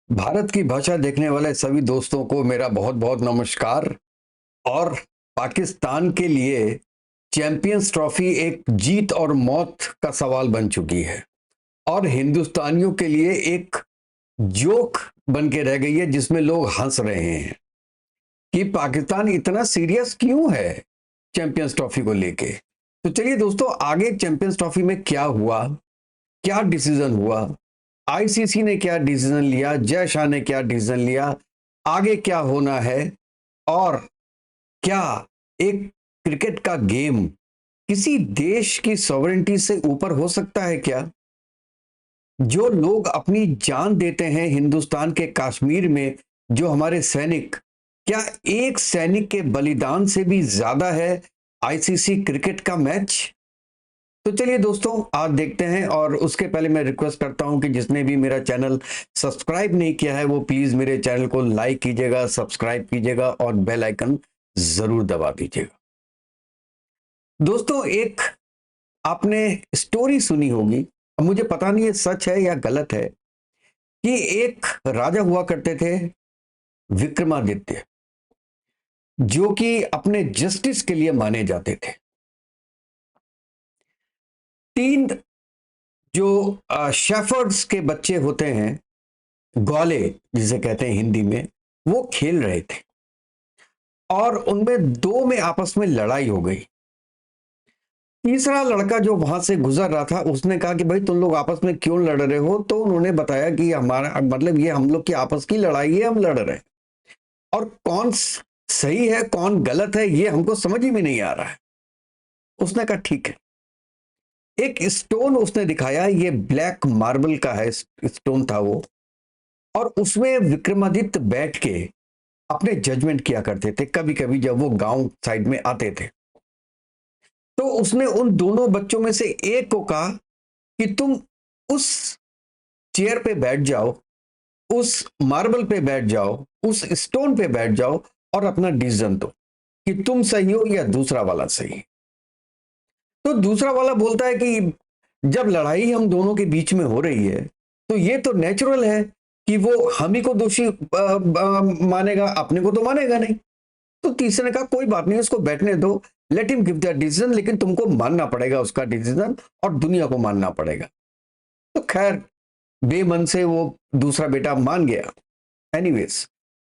भारत की भाषा देखने वाले सभी दोस्तों को मेरा बहुत बहुत नमस्कार। और पाकिस्तान के लिए चैंपियंस ट्रॉफी एक जीत और मौत का सवाल बन चुकी है और हिंदुस्तानियों के लिए एक जोक बन के रह गई है जिसमें लोग हंस रहे हैं कि पाकिस्तान इतना सीरियस क्यों है चैंपियंस ट्रॉफी को लेके। तो चलिए दोस्तों, आगे चैंपियंस ट्रॉफी में क्या हुआ, क्या डिसीजन हुआ, आईसीसी ने क्या डिसीजन लिया, जय शाह ने क्या डिसीजन लिया, आगे क्या होना है, और क्या एक क्रिकेट का गेम किसी देश की सॉवरेंटी से ऊपर हो सकता है क्या? जो लोग अपनी जान देते हैं हिंदुस्तान के कश्मीर में, जो हमारे सैनिक, क्या एक सैनिक के बलिदान से भी ज्यादा है आईसीसी क्रिकेट का मैच? तो चलिए दोस्तों, आज देखते हैं। और उसके पहले मैं रिक्वेस्ट करता हूं कि जिसने भी मेरा चैनल सब्सक्राइब नहीं किया है वो प्लीज मेरे चैनल को लाइक कीजिएगा, सब्सक्राइब कीजिएगा और बेल आइकन जरूर दबा दीजिएगा। दोस्तों, एक आपने स्टोरी सुनी होगी, मुझे पता नहीं ये सच है या गलत है, कि एक राजा हुआ करते थे विक्रमादित्य, जो कि अपने जस्टिस के लिए माने जाते थे। तीन जो शेफर्ड्स के बच्चे होते हैं, ग्वाले जिसे कहते हैं हिंदी में, वो खेल रहे थे और उनमें दो में आपस में लड़ाई हो गई। तीसरा लड़का जो वहां से गुजर रहा था उसने कहा कि भाई तुम लोग आपस में क्यों लड़ रहे हो? तो उन्होंने बताया कि हमारा मतलब ये हम लोग की आपस की लड़ाई है, हम लड़ रहे हैं और कौन सही है कौन गलत है ये हमको समझ ही में नहीं आ रहा है। उसने कहा ठीक है। एक स्टोन उसने दिखाया, ये ब्लैक मार्बल का है स्टोन था वो, और उसमें विक्रमादित्य बैठ के अपने जजमेंट किया करते थे कभी कभी जब वो गांव साइड में आते थे। तो उसने उन दोनों बच्चों में से एक को कहा कि तुम उस चेयर पे बैठ जाओ, उस मार्बल पे बैठ जाओ, उस स्टोन पे बैठ जाओ और अपना डिसीजन दो कि तुम सही हो या दूसरा वाला सही। तो दूसरा वाला बोलता है कि जब लड़ाई हम दोनों के बीच में हो रही है तो ये तो नेचुरल है कि वो हम ही को दोषी मानेगा, अपने को तो मानेगा नहीं। तो तीसरे ने कहा कोई बात नहीं, उसको बैठने दो, let him give the decision, लेकिन तुमको मानना पड़ेगा उसका डिसीजन और दुनिया को मानना पड़ेगा। तो खैर बेमन से वो दूसरा बेटा मान गया। एनीवेज,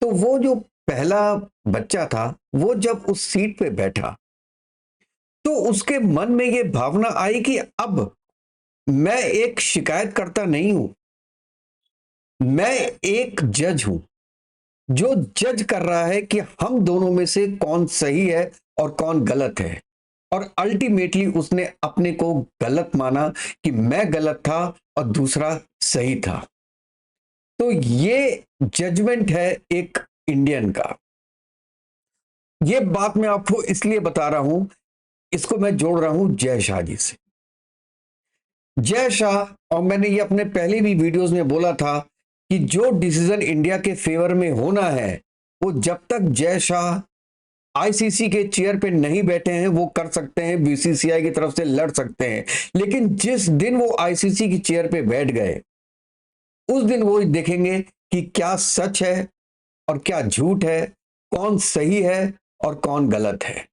तो वो जो पहला बच्चा था वो जब उस सीट पे बैठा तो उसके मन में ये भावना आई कि अब मैं एक शिकायतकर्ता नहीं हूं, मैं एक जज हूं जो जज कर रहा है कि हम दोनों में से कौन सही है और कौन गलत है। और अल्टीमेटली उसने अपने को गलत माना कि मैं गलत था और दूसरा सही था। तो ये जजमेंट है एक इंडियन का। ये बात मैं आपको इसलिए बता रहा हूं, इसको मैं जोड़ रहा हूं जय शाह जी से। जय शाह, और मैंने ये अपने पहले भी वीडियोस में बोला था कि जो डिसीजन इंडिया के फेवर में होना है वो जब तक जय शाह आईसीसी के चेयर पे नहीं बैठे हैं वो कर सकते हैं, बीसीसीआई की तरफ से लड़ सकते हैं। लेकिन जिस दिन वो आईसीसी की चेयर पे बैठ गए उस दिन वो देखेंगे कि क्या सच है और क्या झूठ है, कौन सही है और कौन गलत है।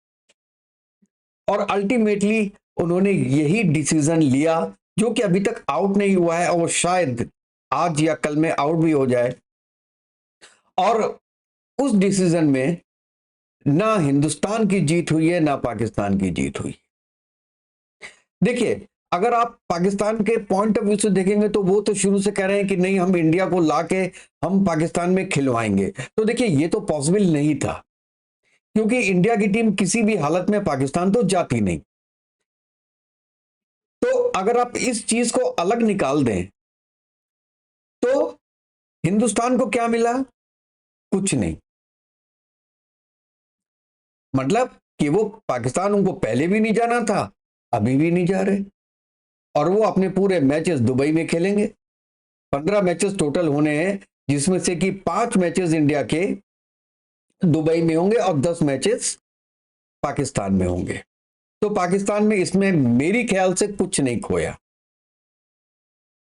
और अल्टीमेटली उन्होंने यही डिसीजन लिया जो कि अभी तक आउट नहीं हुआ है और शायद आज या कल में आउट भी हो जाए। और उस डिसीजन में ना हिंदुस्तान की जीत हुई है ना पाकिस्तान की जीत हुई। देखिए, अगर आप पाकिस्तान के पॉइंट ऑफ व्यू से देखेंगे तो वो तो शुरू से कह रहे हैं कि नहीं, हम इंडिया को लाके हम पाकिस्तान में खिलवाएंगे। तो देखिए, ये तो पॉसिबल नहीं था क्योंकि इंडिया की टीम किसी भी हालत में पाकिस्तान तो जाती नहीं। तो अगर आप इस चीज को अलग निकाल दें तो हिंदुस्तान को क्या मिला? कुछ नहीं। मतलब कि वो पाकिस्तान उनको पहले भी नहीं जाना था, अभी भी नहीं जा रहे, और वो अपने पूरे मैचेस दुबई में खेलेंगे। 15 मैचेस टोटल होने हैं जिसमें से कि 5 मैचेस इंडिया के दुबई में होंगे और 10 मैचेस पाकिस्तान में होंगे। तो पाकिस्तान में इसमें मेरी ख्याल से कुछ नहीं खोया।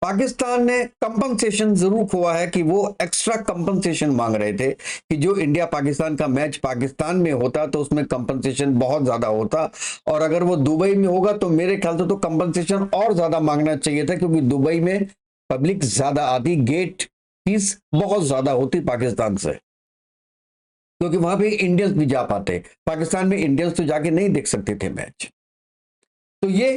पाकिस्तान ने कंपनसेशन जरूर हुआ है कि वो एक्स्ट्रा कंपनसेशन मांग रहे थे कि जो इंडिया पाकिस्तान का मैच पाकिस्तान में होता तो उसमें कंपनसेशन बहुत ज्यादा होता, और अगर वो दुबई में होगा तो मेरे ख्याल से तो कंपनसेशन और ज्यादा मांगना चाहिए था, क्योंकि दुबई में पब्लिक ज्यादा आती, गेट फीस बहुत ज्यादा होती पाकिस्तान से, क्योंकि वहां पे इंडियंस भी जा पाते। पाकिस्तान में इंडियंस तो जाके नहीं देख सकते थे मैच। तो ये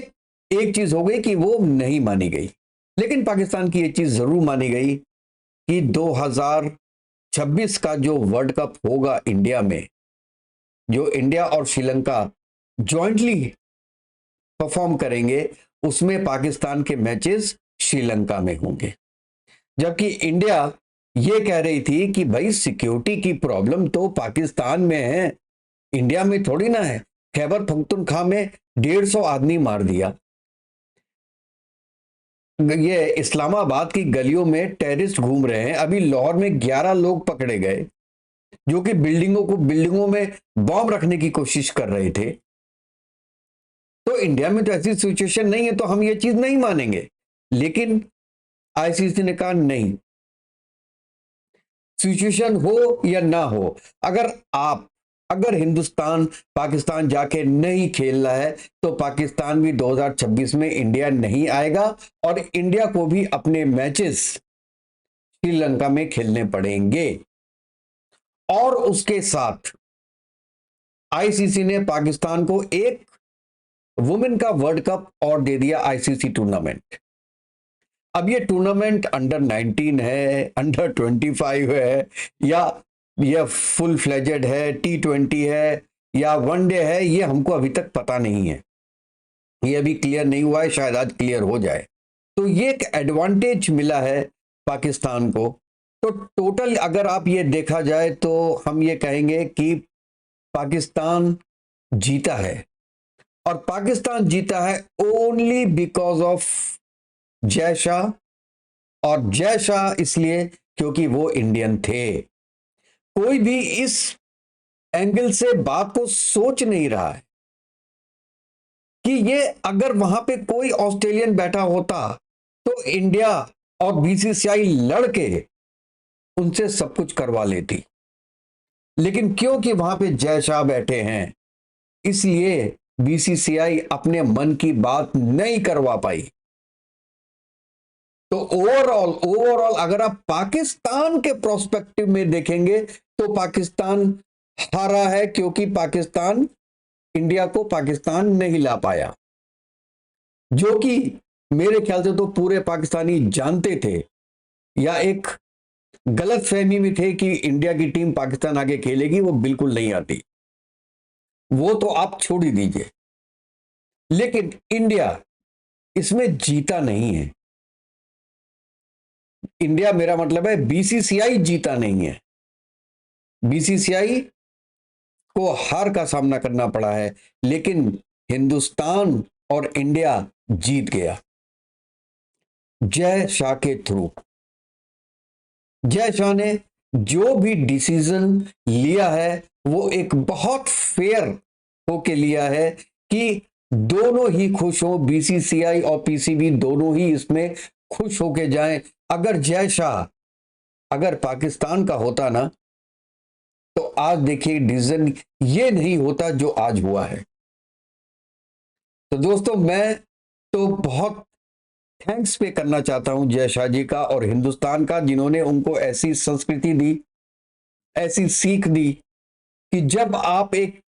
एक चीज हो गई कि वो नहीं मानी गई। लेकिन पाकिस्तान की ये चीज जरूर मानी गई कि 2026 का जो वर्ल्ड कप होगा इंडिया में, जो इंडिया और श्रीलंका जॉइंटली परफॉर्म करेंगे, उसमें पाकिस्तान के मैचेस श्रीलंका में होंगे। जबकि इंडिया ये कह रही थी कि भाई सिक्योरिटी की प्रॉब्लम तो पाकिस्तान में है, इंडिया में थोड़ी ना है। खैबर पख्तूनख्वा में 150 आदमी मार दिया। ये इस्लामाबाद की गलियों में टेररिस्ट घूम रहे हैं। अभी लाहौर में 11 लोग पकड़े गए जो कि बिल्डिंगों में बॉम्ब रखने की कोशिश कर रहे थे। तो इंडिया में तो ऐसी सिचुएशन नहीं है, तो हम ये चीज नहीं मानेंगे। लेकिन आईसीसी ने कहा नहीं, सिचुएशन हो या ना हो, अगर हिंदुस्तान पाकिस्तान जाके नहीं खेल रहा है तो पाकिस्तान भी 2026 में इंडिया नहीं आएगा, और इंडिया को भी अपने मैचेस श्रीलंका में खेलने पड़ेंगे। और उसके साथ आईसीसी ने पाकिस्तान को एक वुमेन का वर्ल्ड कप और दे दिया, आईसीसी टूर्नामेंट। अब ये टूर्नामेंट अंडर 19 है, अंडर 25 है, या ये फुल फ्लेजेड है, T20 है, या वनडे है, ये हमको अभी तक पता नहीं है। ये अभी क्लियर नहीं हुआ है, शायद आज क्लियर हो जाए। तो ये एक एडवांटेज मिला है पाकिस्तान को। तो टोटल अगर आप ये देखा जाए तो हम ये कहेंगे कि पाकिस्तान जीता है, और पाकिस्तान जीता है only because of Jay Shah. और जय शाह इसलिए क्योंकि वो इंडियन थे। कोई भी इस एंगल से बात को सोच नहीं रहा है कि ये अगर वहां पे कोई ऑस्ट्रेलियन बैठा होता तो इंडिया और बीसीसीआई लड़के उनसे सब कुछ करवा लेती। लेकिन क्योंकि वहां पे जय शाह बैठे हैं, इसलिए बीसीसीआई अपने मन की बात नहीं करवा पाई। तो ओवरऑल अगर आप पाकिस्तान के प्रोस्पेक्टिव में देखेंगे तो पाकिस्तान हारा है, क्योंकि पाकिस्तान इंडिया को पाकिस्तान नहीं ला पाया, जो कि मेरे ख्याल से तो पूरे पाकिस्तानी जानते थे, या एक गलत फहमी में थे कि इंडिया की टीम पाकिस्तान आगे खेलेगी। वो बिल्कुल नहीं आती, वो तो आप छोड़ ही दीजिए। लेकिन इंडिया इसमें जीता नहीं है। इंडिया, मेरा मतलब है बीसीसीआई जीता नहीं है। बीसीसीआई को हार का सामना करना पड़ा है, लेकिन हिंदुस्तान और इंडिया जीत गया जय शाह के थ्रू। जय शाह ने जो भी डिसीजन लिया है वो एक बहुत फेयर होके लिया है कि दोनों ही खुश हो, बीसीसीआई और पीसीबी दोनों ही इसमें खुश होके जाएं। अगर जय शाह अगर पाकिस्तान का होता ना, तो आज देखिए डिसीजन ये नहीं होता जो आज हुआ है। तो दोस्तों, मैं तो बहुत थैंक्स पे करना चाहता हूं जय शाह जी का और हिंदुस्तान का, जिन्होंने उनको ऐसी संस्कृति दी, ऐसी सीख दी कि जब आप एक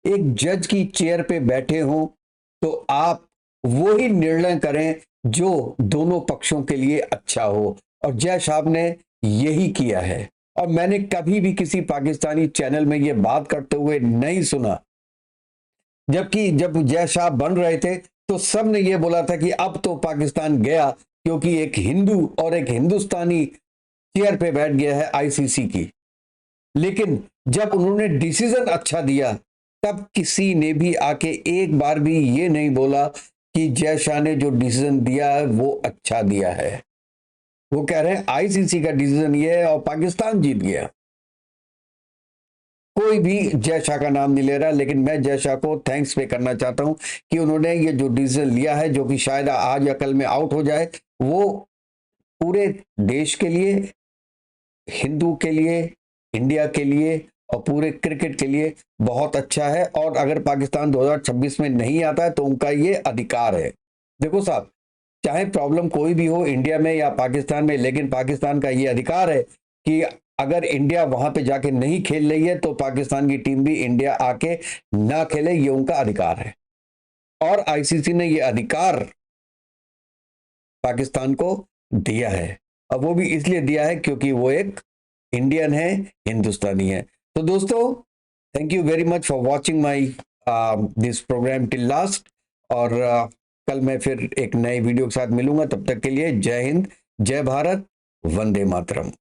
जज की चेयर पे बैठे हो तो आप वो ही निर्णय करें जो दोनों पक्षों के लिए अच्छा हो। और जय साहब ने यही किया है। और मैंने कभी भी किसी पाकिस्तानी चैनल में ये बात करते हुए नहीं सुना, जबकि जब जय शाह बन रहे थे तो सब ने ये बोला था कि अब तो पाकिस्तान गया, क्योंकि एक हिंदू और एक हिंदुस्तानी चेयर पे बैठ गया है आईसीसी की। लेकिन जब उन्होंने डिसीजन अच्छा दिया, तब किसी ने भी आके एक बार भी ये नहीं बोला कि जय शाह ने जो डिसीजन दिया है वो अच्छा दिया है। वो कह रहे हैं आईसीसी का डिसीजन ये है और पाकिस्तान जीत गया। कोई भी जय शाह का नाम नहीं ले रहा, लेकिन मैं जय शाह को थैंक्स पे करना चाहता हूं कि उन्होंने ये जो डिसीजन लिया है, जो कि शायद आज या कल में आउट हो जाए, वो पूरे देश के लिए, हिंदू के लिए, इंडिया के लिए और पूरे क्रिकेट के लिए बहुत अच्छा है। और अगर पाकिस्तान 2026 में नहीं आता है तो उनका ये अधिकार है। देखो साहब, चाहे प्रॉब्लम कोई भी हो इंडिया में या पाकिस्तान में, लेकिन पाकिस्तान का ये अधिकार है कि अगर इंडिया वहां पे जाके नहीं खेल रही है तो पाकिस्तान की टीम भी इंडिया आके ना खेले, ये उनका अधिकार है। और आईसीसी ने ये अधिकार पाकिस्तान को दिया है। अब वो भी इसलिए दिया है क्योंकि वो एक इंडियन है, हिंदुस्तानी है। तो दोस्तों, thank you very much for watching my this program till last. और कल मैं फिर एक नए वीडियो के साथ मिलूंगा। तब तक के लिए जय हिंद, जय भारत, वंदे मातरम।